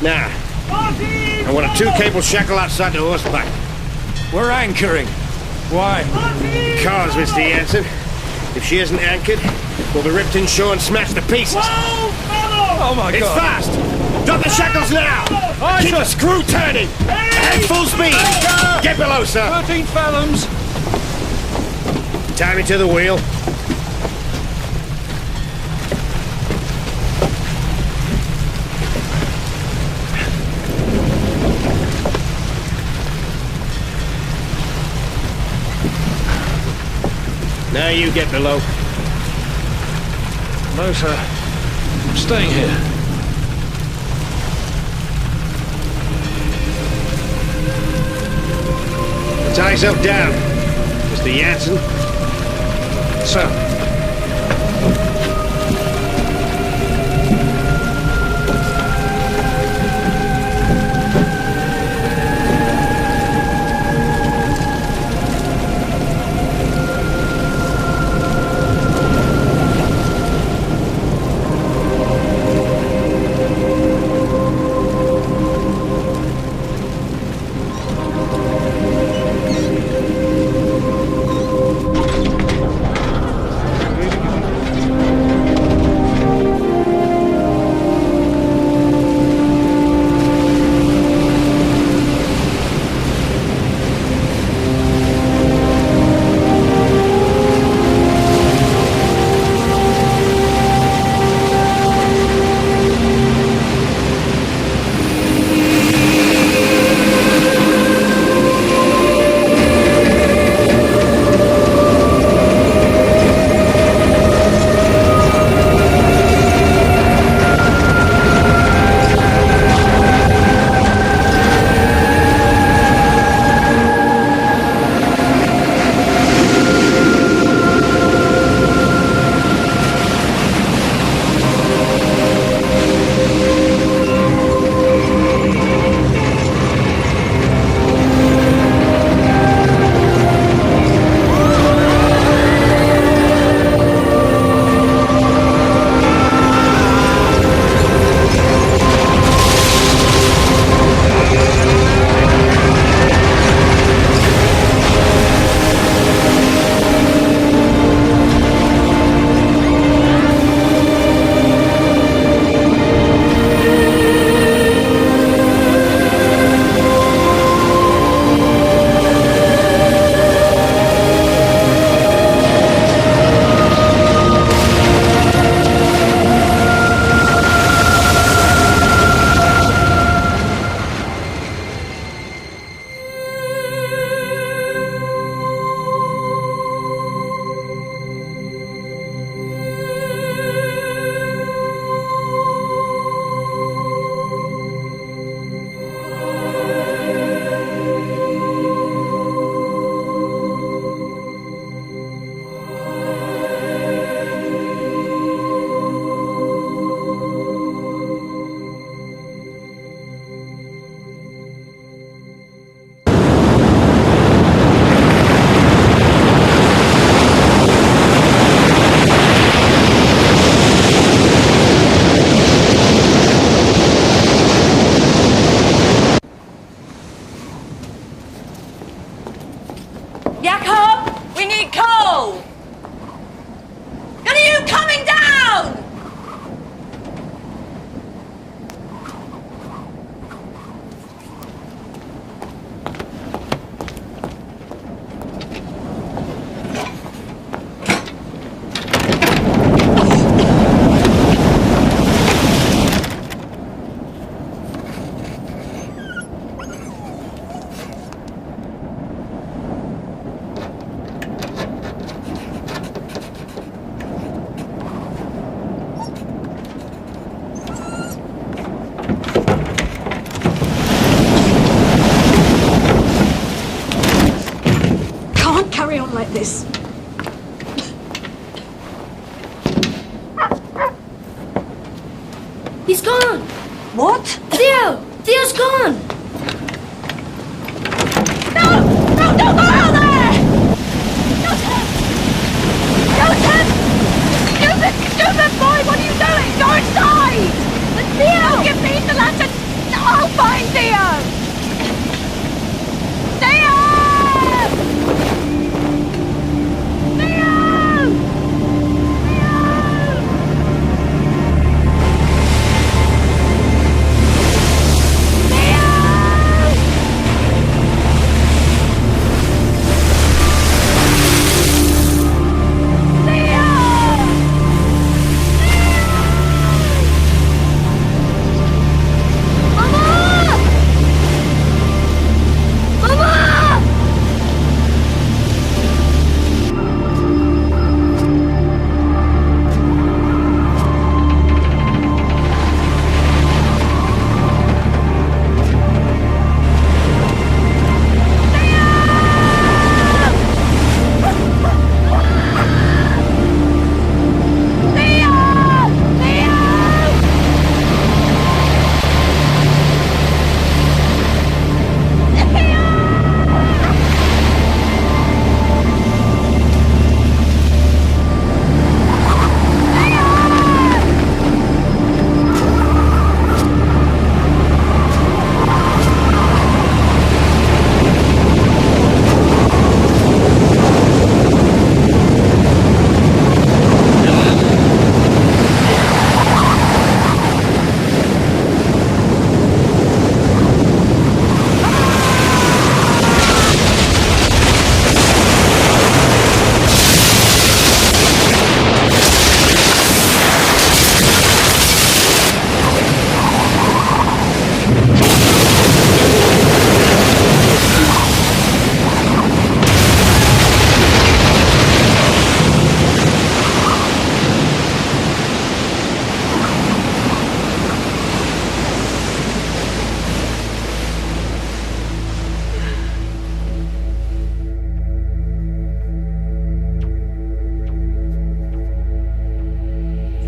Now, I want a 2-cable shackle outside the horse back. We're anchoring. Why? Because, Mr. Jansen, if she isn't anchored, we'll be ripped inshore and smashed to pieces. Oh my It's God! fast! Drop the shackles now! Keep the screw turning! Ahead full speed! Get below, sir! 13 fathoms! Tie me to the wheel. Now you get below. No, sir. I'm staying here. Tie yourself down, Mr. Jansen. Sir. He's gone! What? Theo! Theo's gone! No! No, don't go out there! Joseph! Joseph! Stupid boy, what are you doing? Go inside! Theo! Give me the lantern! I'll find Theo! Theo!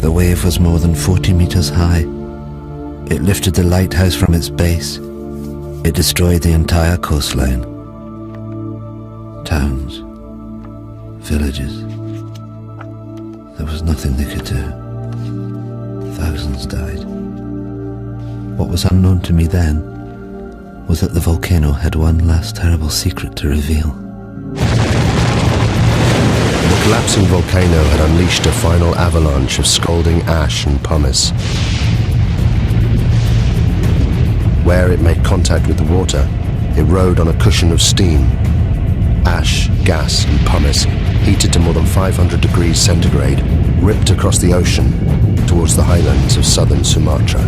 The wave was more than 40 meters high. It lifted the lighthouse from its base. It destroyed the entire coastline. Towns, villages. There was nothing they could do. Thousands died. What was unknown to me then was that the volcano had one last terrible secret to reveal. The collapsing volcano had unleashed a final avalanche of scalding ash and pumice. Where it made contact with the water, it rode on a cushion of steam. Ash, gas and pumice, heated to more than 500 degrees centigrade, ripped across the ocean towards the highlands of southern Sumatra.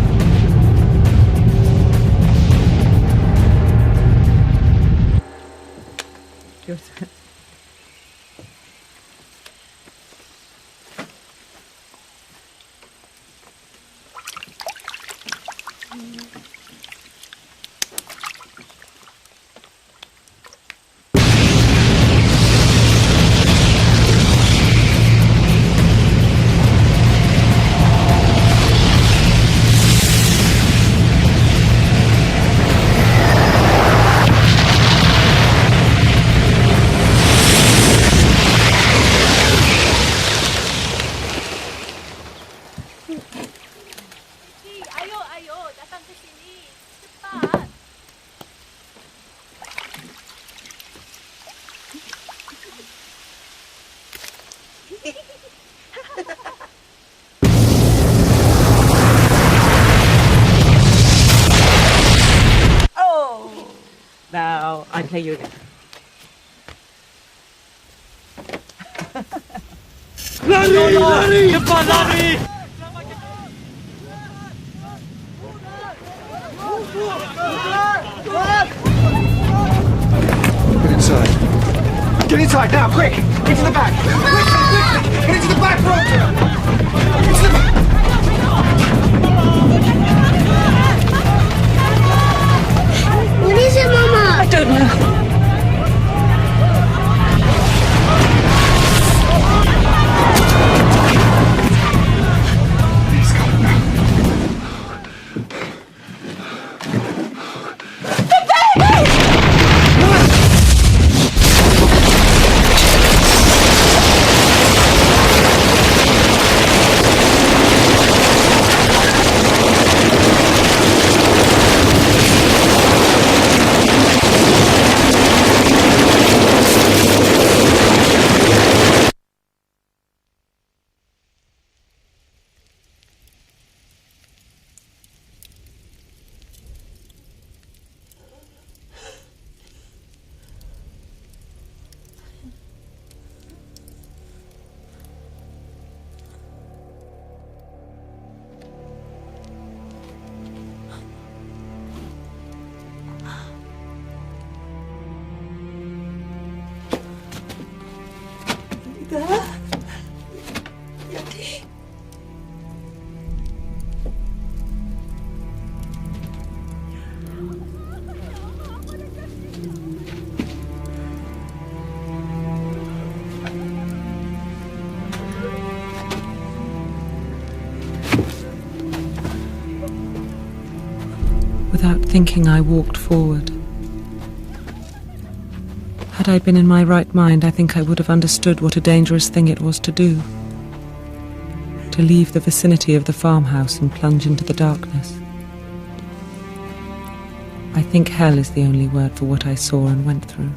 Now, I play you again. Get inside. Get inside now, quick! Into the back! Quickly! Get into the back, Roger! Into the back! What is it, Mama? I don't know. Without thinking, I walked forward. Had I been in my right mind, I think I would have understood what a dangerous thing it was to do. To leave the vicinity of the farmhouse and plunge into the darkness. I think hell is the only word for what I saw and went through.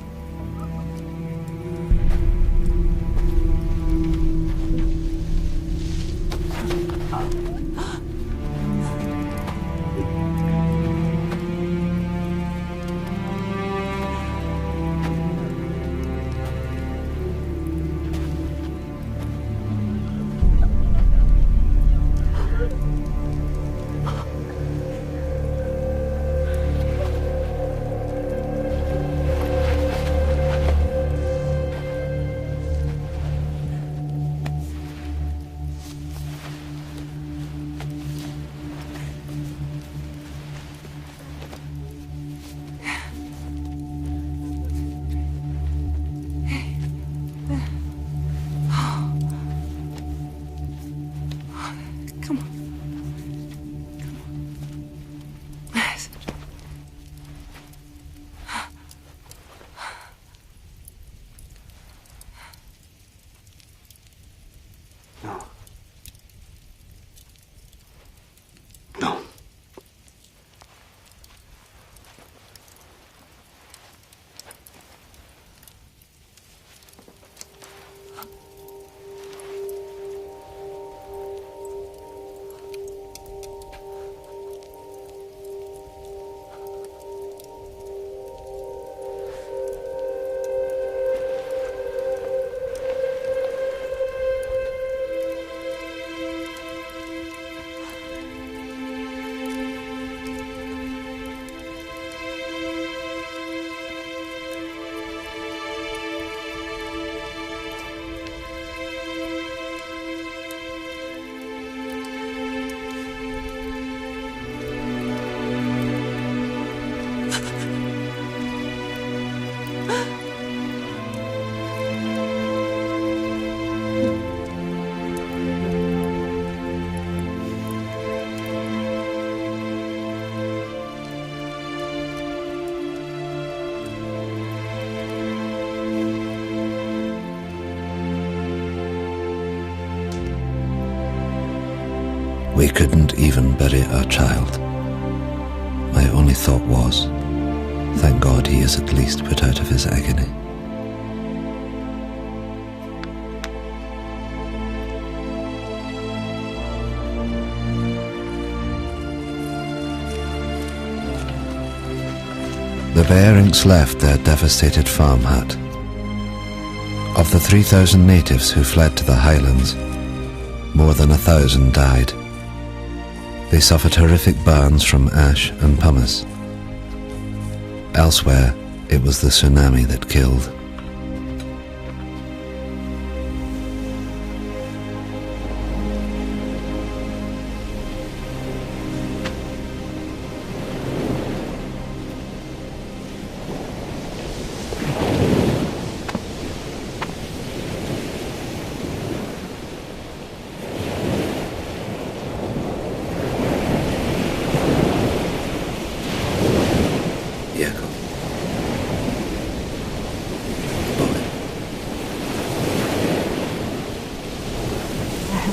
We couldn't even bury our child. My only thought was, thank God he is at least put out of his agony. The Bearings left their devastated farm hut. Of the 3,000 natives who fled to the highlands, more than 1,000 died. They suffered horrific burns from ash and pumice. Elsewhere, it was the tsunami that killed.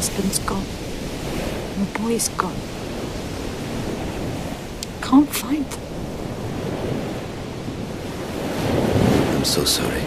husband's gone. My boy's gone. Can't find them. I'm so sorry.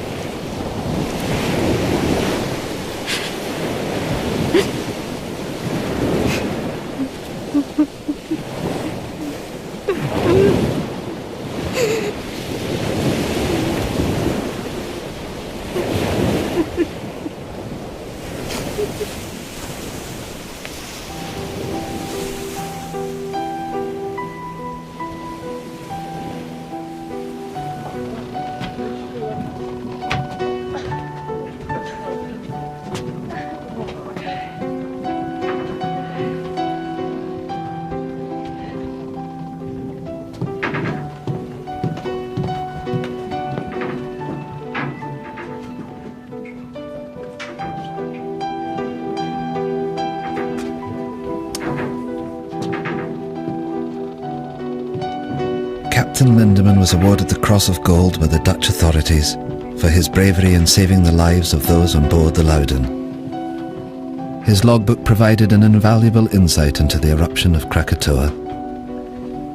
Captain Lindeman was awarded the Cross of Gold by the Dutch authorities for his bravery in saving the lives of those on board the Loudon. His logbook provided an invaluable insight into the eruption of Krakatoa.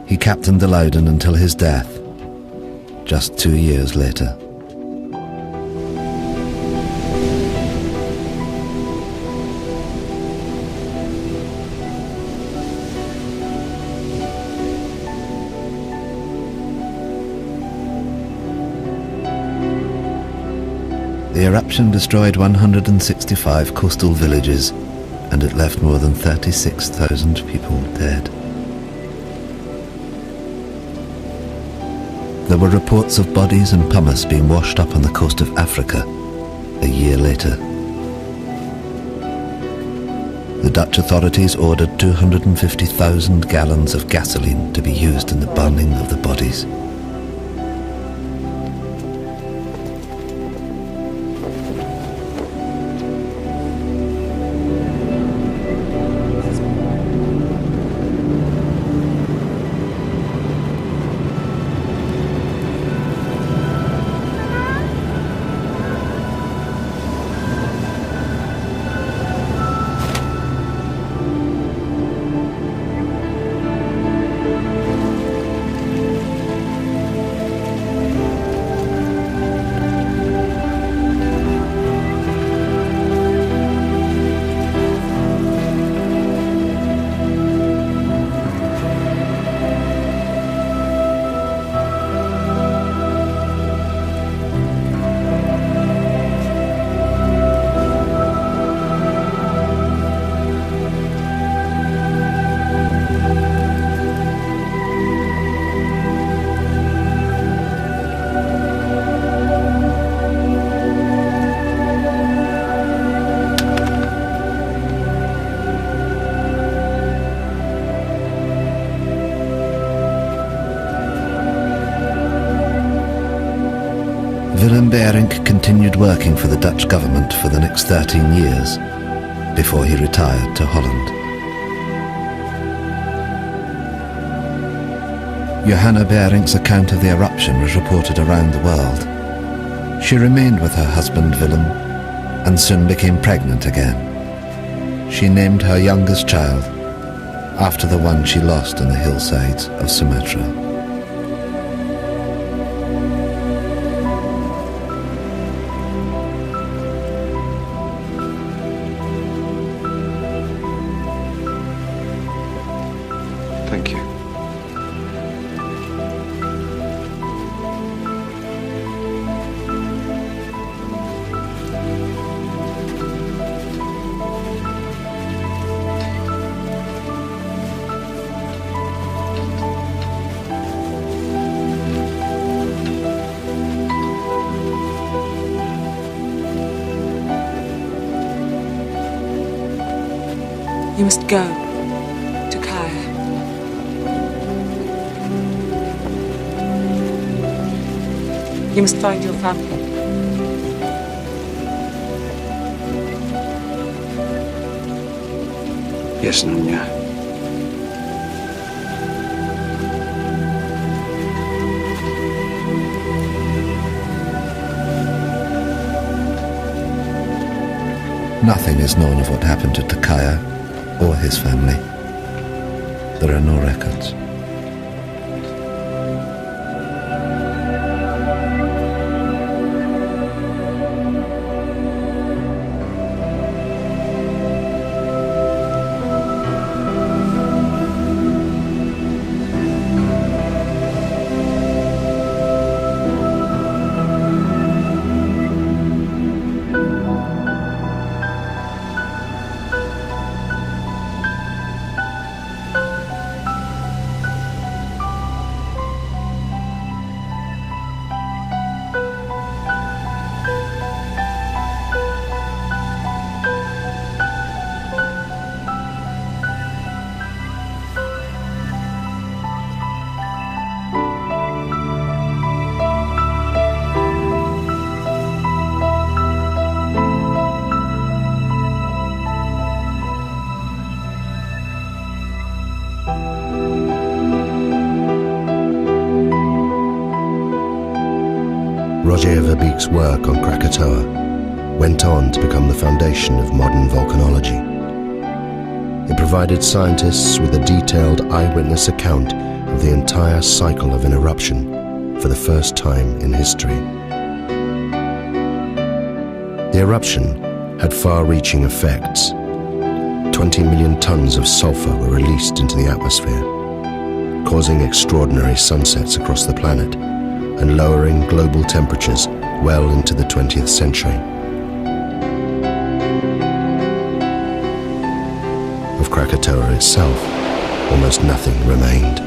He captained the Loudon until his death, just 2 years later. The eruption destroyed 165 coastal villages, and it left more than 36,000 people dead. There were reports of bodies and pumice being washed up on the coast of Africa a year later. The Dutch authorities ordered 250,000 gallons of gasoline to be used in the burning of the bodies. Willem Beirink continued working for the Dutch government for the next 13 years before he retired to Holland. Johanna Beirink's account of the eruption was reported around the world. She remained with her husband Willem and soon became pregnant again. She named her youngest child after the one she lost on the hillsides of Sumatra. Thank you. You must go to Kaya. You must find your family. Yes, Nunya. Nothing is known of what happened to Takaya or his family. There are no records. Verbeek's work on Krakatoa went on to become the foundation of modern volcanology. It provided scientists with a detailed eyewitness account of the entire cycle of an eruption for the first time in history. The eruption had far-reaching effects. 20 million tons of sulfur were released into the atmosphere, causing extraordinary sunsets across the planet and lowering global temperatures well into the 20th century. Of Krakatoa itself, almost nothing remained.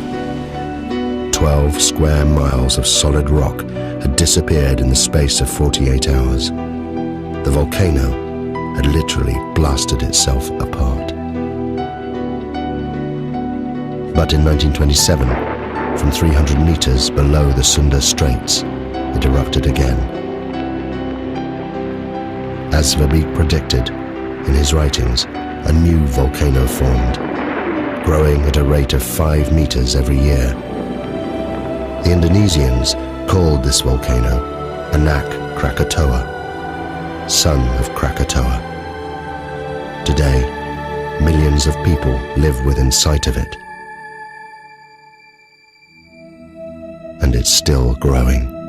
12 square miles of solid rock had disappeared in the space of 48 hours. The volcano had literally blasted itself apart. But in 1927, from 300 meters below the Sunda Straits, it erupted again. As Verbeek predicted in his writings, a new volcano formed, growing at a rate of 5 meters every year. The Indonesians called this volcano Anak Krakatoa, son of Krakatoa. Today, millions of people live within sight of it. And it's still growing.